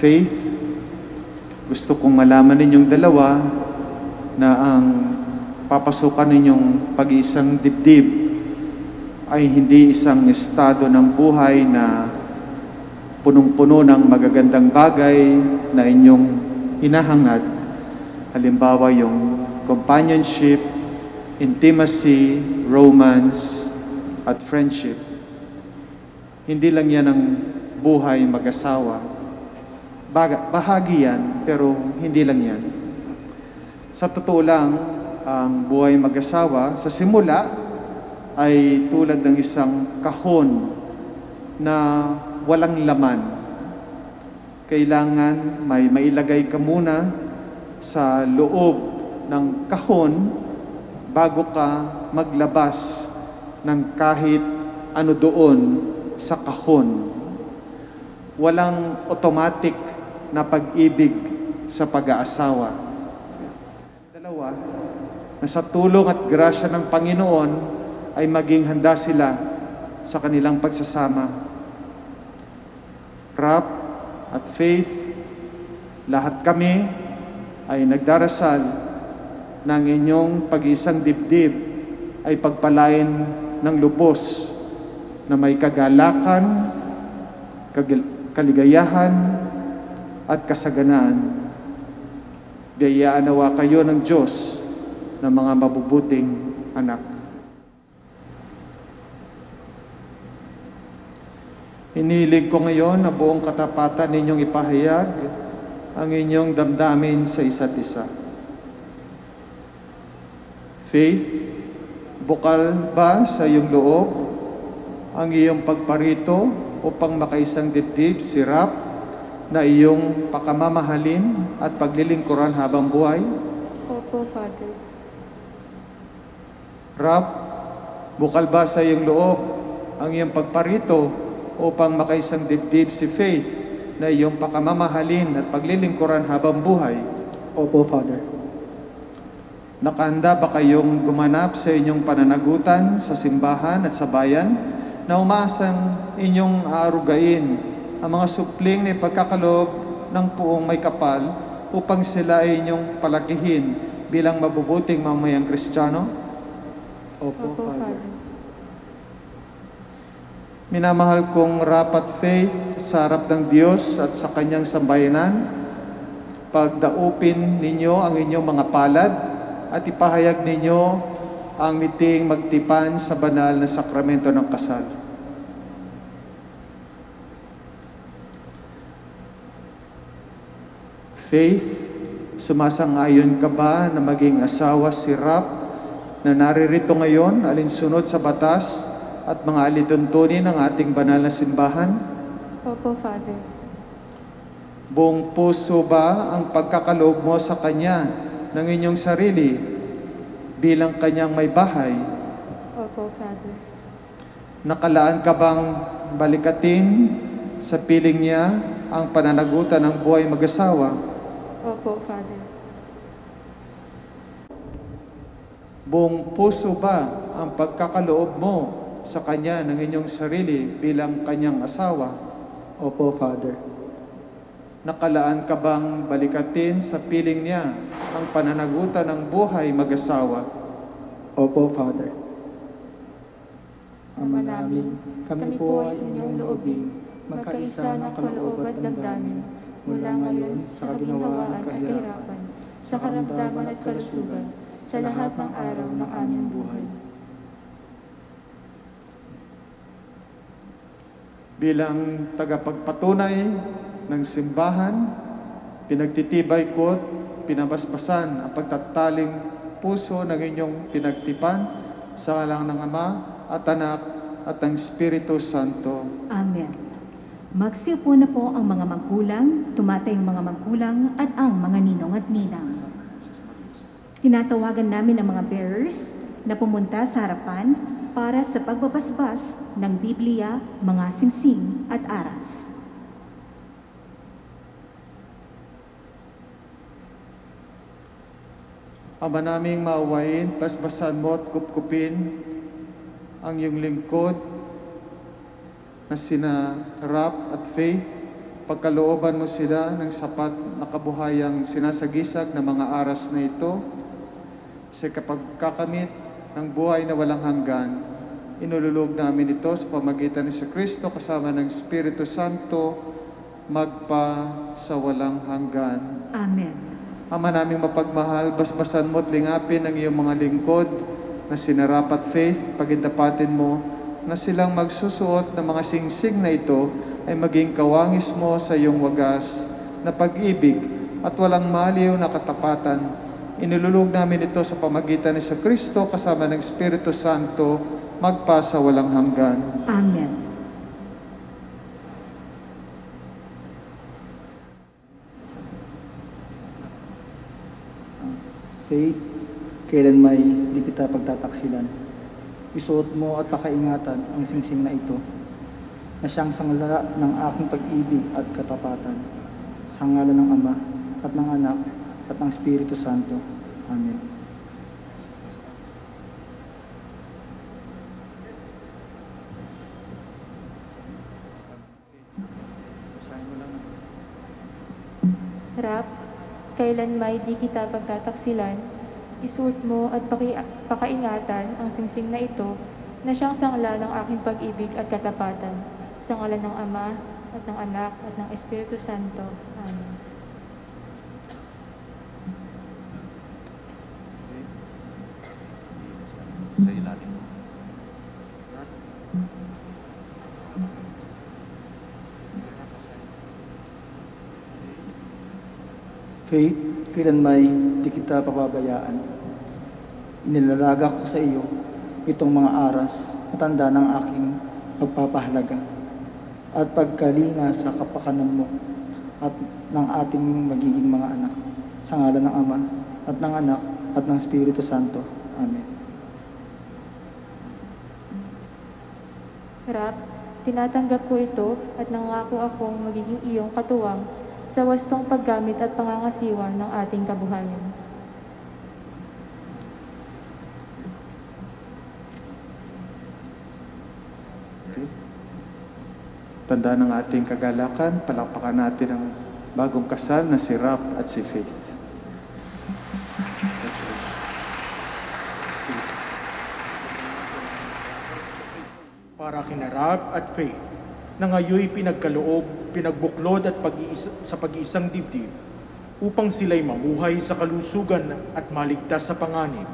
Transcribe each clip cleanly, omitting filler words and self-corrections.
Faith, gusto kong malaman ninyong dalawa na ang papasukan ninyong pag-iisang dibdib ay hindi isang estado ng buhay na punong-puno ng magagandang bagay na inyong hinahangad. Halimbawa yung companionship, intimacy, romance, at friendship. Hindi lang yan ang buhay mag-asawa. Bahagi yan, pero hindi lang yan. Sa totoo lang, ang buhay mag-asawa, sa simula, ay tulad ng isang kahon na walang laman. Kailangan may mailagay ka muna sa loob ng kahon bago ka maglabas ng kahit ano doon sa kahon. Walang automatic na pag-ibig sa pag-aasawa. Dalawa, na sa tulong at grasya ng Panginoon ay maging handa sila sa kanilang pagsasama. Rap at Faith, lahat kami ay nagdarasal ng inyong pag-iisang dibdib ay pagpalain ng lubos na may kagalakan, kaligayahan, at kasaganaan. Biyayaan nawa kayo ng Diyos ng mga mabubuting anak. Hinihiling ko ngayon na buong katapatan ninyong ipahayag ang inyong damdamin sa isa't isa. Faith, bukal ba sa iyong loob ang iyong pagparito upang makaisang dibdib, sirap, na iyong pakamamahalin at paglilingkuran habang buhay? Opo, Father. Rap, bukal ba sa iyong loob ang iyong pagparito upang makaisang dibdib si Faith na iyong pakamamahalin at paglilingkuran habang buhay? Opo, Father. Nakahanda ba kayong gumanap sa inyong pananagutan sa simbahan at sa bayan na umaasang inyong aarugain ang mga supling na ipagkakaloob ng puong may kapal upang sila ay inyong palakihin bilang mabubuting mamayang Kristiyano? Opo, Father. Minamahal kong rapat Faith sa harap ng Diyos at sa kanyang sambayanan, pagdaupin ninyo ang inyong mga palad at ipahayag ninyo ang miting magtipan sa banal na sakramento ng kasal. Faith, sumasang-ayon ka ba na maging asawa si Rap na naririto ngayon alinsunod sa batas at mga alituntunin ng ating banal na simbahan? Opo, Father. Buong puso ba ang pagkakaloob mo sa Kanya ng inyong sarili bilang Kanyang may bahay? Opo, Father. Nakalaan ka bang balikatin sa piling niya ang pananagutan ng buhay mag-asawa? Opo, Father. Buong puso ba ang pagkakaloob mo sa Kanya ng inyong sarili bilang Kanyang asawa? Opo, Father. Nakalaan ka bang balikatin sa piling niya ang pananagutan ng buhay mag-asawa? Opo, Father. Ama namin, kami po ay inyong loobin, magkaisa ng kaloob at damdamin, mula ngayon sa kaginhawaan at kahirapan, sa karamdaman at kalusugan, sa lahat ng araw ng aming buhay. Bilang tagapagpatunay ng simbahan, pinagtitibay ko at pinabasbasan ang pagtataling puso ng inyong pinagtipan sa ngalan ng Ama at Anak at ang Espiritu Santo. Amen. Magsiupo na po ang mga magulang, tumatayong mga magulang at ang mga ninong at ninang. Tinatawagan namin ang mga bearers na pumunta sa harapan para sa pagbabasbas ng Biblia, mga singsing at aras. Ama naming maawain, basbasan mo at kupkupin ang iyong lingkod na sina Rap at Faith pagkalooban mo sila ng sapat na kabuhayang sinasagisag ng mga aras na ito, sa kapagkakamit ng buhay na walang hanggan. Inululog namin ito sa pamagitan ni Kristo kasama ng Espiritu Santo, magpa sa walang hanggan. Amen. Ama naming mapagmahal, basbasan mo at lingapin ang iyong mga lingkod na sinarapat faith, pagindapatin mo na silang magsusuot ng mga singsing na ito ay maging kawangis mo sa iyong wagas na pag-ibig at walang maliw na katapatan. Inilulog namin ito sa pamagitan ni Kristo kasama ng Espiritu Santo, magpa sa walang hanggan. Amen. Faith, kailan may di kita pagtataksilan. Isuot mo at pakaingatan ang singsing na ito, na siyang sangla ng aking pag-ibig at katapatan, sa ngalan ng Ama, at ng Anak, at ng Espiritu Santo. Amen. Rap, kailan may di kita pagtataksilan, isuot mo at pakaingatan ang singsing na ito na siyang sangla ng aking pag-ibig at katapatan, sa ngalan ng Ama, at ng Anak, at ng Espiritu Santo. Amen. Sa ilalim. Faith, kailan may di kita pababayaan. Inilalagak ko sa iyo itong mga aras na tanda ng aking pagpapahalaga at pagkalinga sa kapakanan mo at ng ating magiging mga anak. Sa ngalan ng Ama, at ng Anak, at ng Espiritu Santo. Amen. Rap, tinatanggap ko ito at nangako akong magiging iyong katuwang sa wastong paggamit at pangangasiwa ng ating kabuhayan. Okay. Tanda ng ating kagalakan, palakpakan natin ang bagong kasal na si Rap at si Faith. Para kina Rap at Faith, na ngayoy pinagkaloob, pinagbuklod at sa pag-iisang dibdib, upang sila'y mamuhay sa kalusugan at maligtas sa panganib.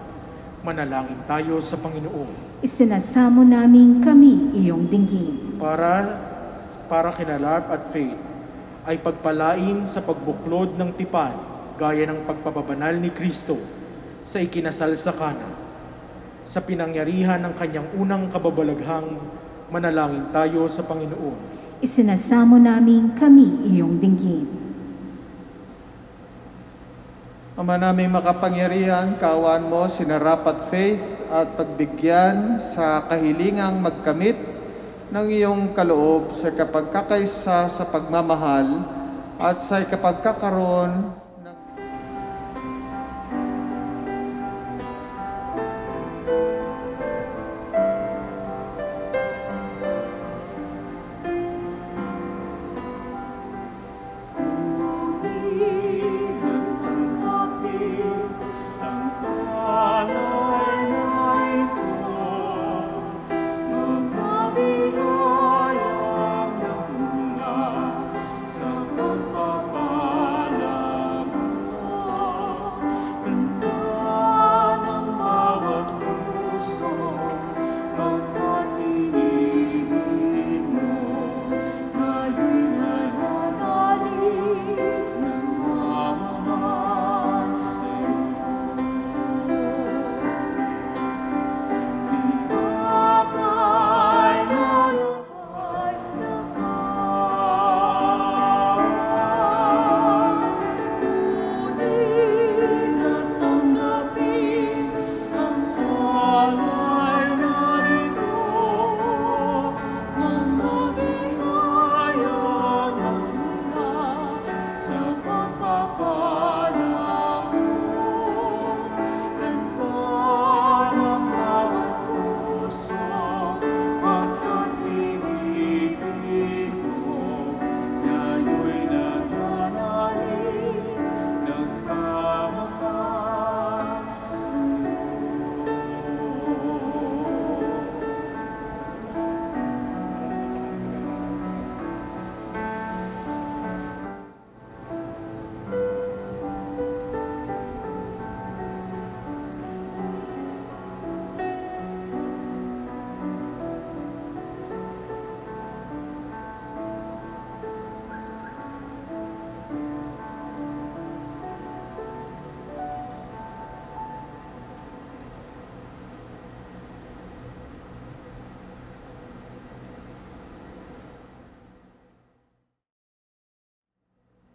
Manalangin tayo sa Panginoon. Isinasamo namin kami iyong dinggin. Para kina Rap at Faith, ay pagpalain sa pagbuklod ng tipan, gaya ng pagpapabanal ni Kristo sa ikinasal sa Kana. Sa pinangyarihan ng kanyang unang kababalaghang, manalangin tayo sa Panginoon. Isinasamo namin kami iyong dinggin. Ama naming makapangyarihan, kaawaan mo sina Rap at Faith at pagbigyan sa kahilingang magkamit ng iyong kaloob sa kapagkakaisa sa pagmamahal at sa kapagkakaroon ng Sa pagpapala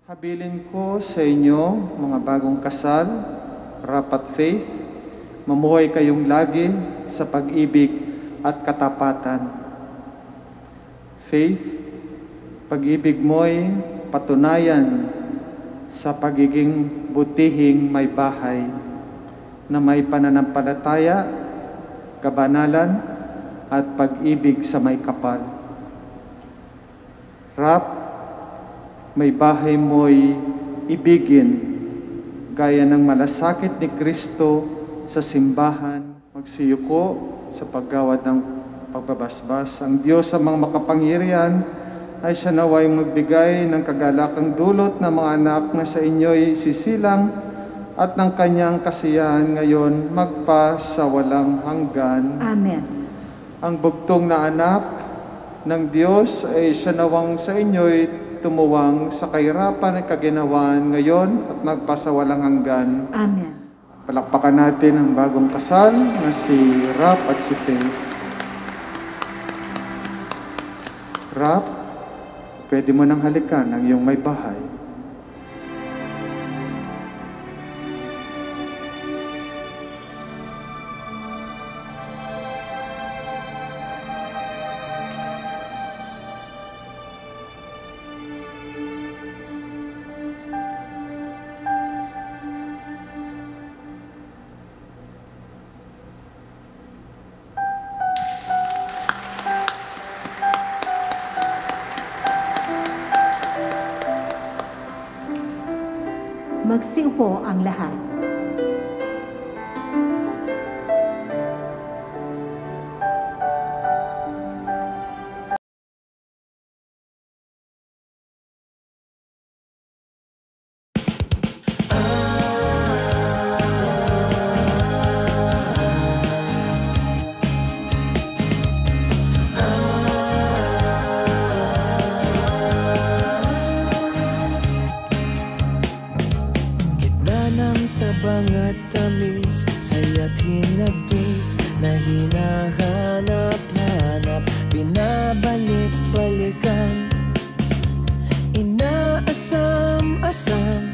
Habilin ko sa inyo, mga bagong kasal, Rap at Faith, mamuhay kayong lagi sa pag-ibig at katapatan. Faith, pag-ibig mo'y patunayan sa pagiging butihing may bahay na may pananampalataya, kabanalan, at pag-ibig sa may kapal. Rap, may bahay mo'y ibigin gaya ng malasakit ni Kristo sa simbahan. Magsiyuko sa paggawad ng pagbabasbas. Ang Diyos sa mga makapangyarihan ay siya naway magbigay ng kagalakang dulot ng mga anak na sa inyo'y sisilang at ng kanyang kasiyahan ngayon magpa sa walang hanggan. Amen. Ang bugtong na anak ng Diyos ay siya nawang sa inyo'y tumuwang sa kahirapan at kaginawaan ngayon at magpasawalang hanggan. Amen. Palakpakan natin ang bagong kasal na si Rap at si Faith. Rap, pwede mo nang halikan ang iyong may bahay. Magsiupo ang lahat. At tamis, saya't hinagpis na hinahanap-hanap, binabalik-balikan, inaasam-asam.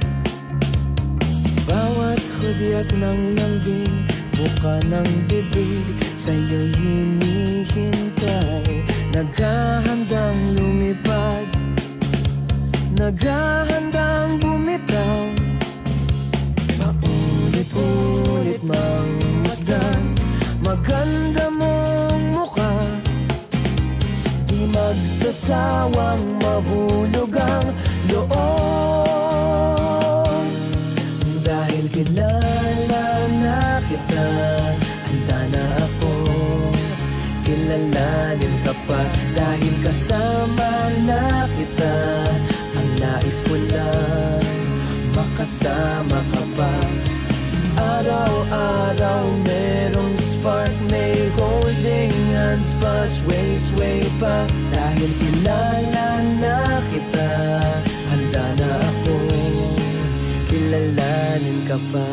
Bawat hudyat ng lambing, buka ng bibig, sa'yo'y hinihintay. Naghahandang lumipad, naghahandang bumitaw. Ulit mang masdan, maganda mong mukha, di magsasawang mahulog ang loob. Dahil kilala na kita, handa na ako kilalanin ka pa. Dahil kasama na kita, ang nais ko lang makasama ka pa. Araw-araw merong spark, may holding hands pa, sway pa. Dahil kilala na kita, handa na ako kilalanin ka pa.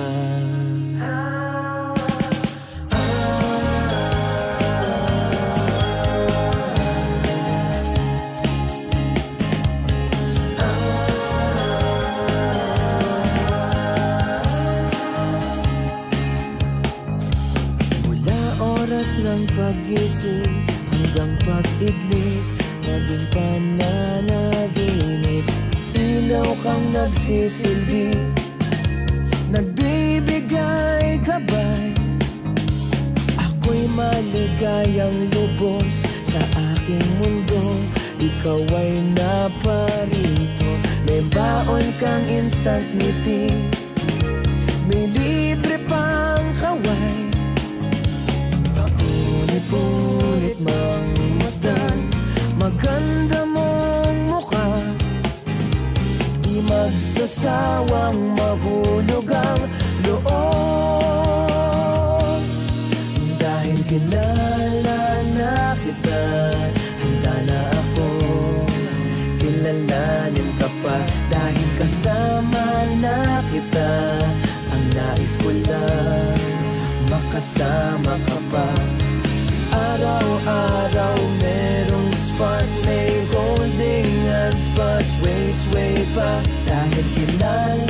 Ng pag-gising hanggang pag-idlip, naging pananaginip. Ilaw kang nagsisilbi, nagbibigay gabay. Ako'y maligayang lubos sa aking mundo, ikaw ay naparito. May baon kang instant ngiti, may libre pang kaway. Ulit mang masdan, maganda mong mukha, di magsasawang mahulog ang loob. Dahil kilala na kita, handa na ako kilalanin ka pa. Dahil kasama na kita, ang nais ko lang makasama ka pa. Araw-araw merong spark, may holding hands pa, sway pa. Dahil La